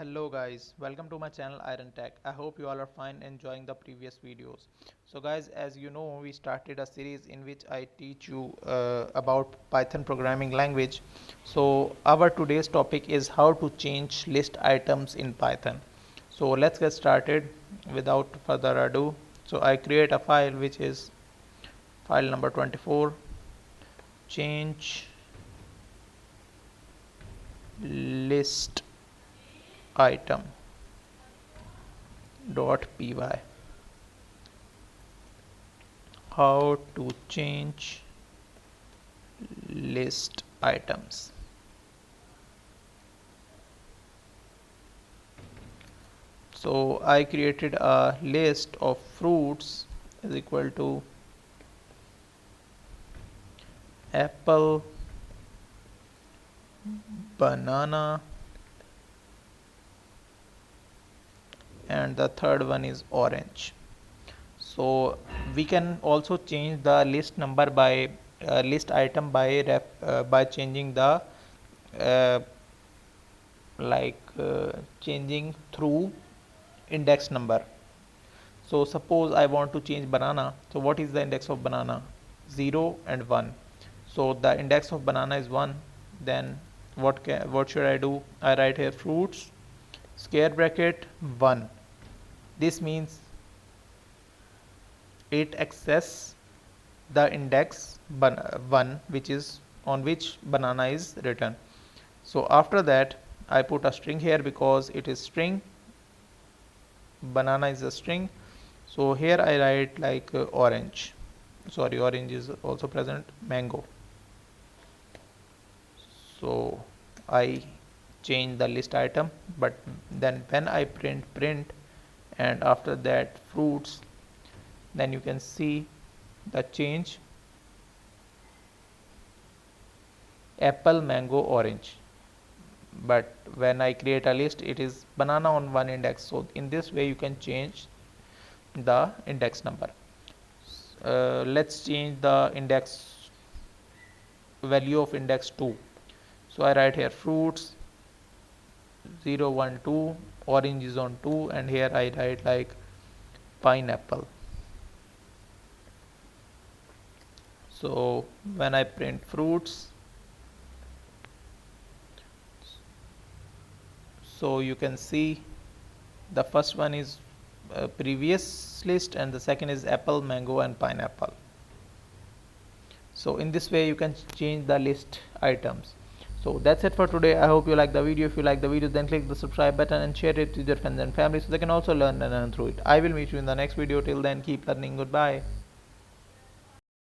Hello guys, welcome to my channel Iron Tech. I hope you all are fine enjoying the previous videos. So guys, as you know, we started a series in which I teach you about Python programming language. So our today's topic is how to change list items in Python. So let's get started without further ado. So I create a file which is file number 24, change list item .py. How to change list items. So I created a list of fruits is equal to apple, banana, and the third one is orange. So we can also change the list number by list item by changing the uh, changing through index number. So suppose I want to change banana. So what is the index of banana? 0 and 1. So the index of banana is 1. Then what should I do? I write here fruits square bracket 1. This means it access the index 1 which is on which banana is written. So after that I put a string here because it is string, banana is a string. So here I write like orange is also present, mango. So I change the list item, but then when I print and after that fruits, then you can see the change apple, mango, orange. But when I create a list, it is banana on one index. So in this way you can change the index number. Let's change the index value of index 2. So I write here fruits 0 1 2, orange is on 2, and here I write like pineapple. So when I print fruits, so you can see the first one is previous list and the second is apple, mango, and pineapple. So in this way you can change the list items. So that's it for today. I hope you like the video. If you like the video, then click the subscribe button and share it with your friends and family so they can also learn and earn through it. I will meet you in the next video. Till then, keep learning. Goodbye.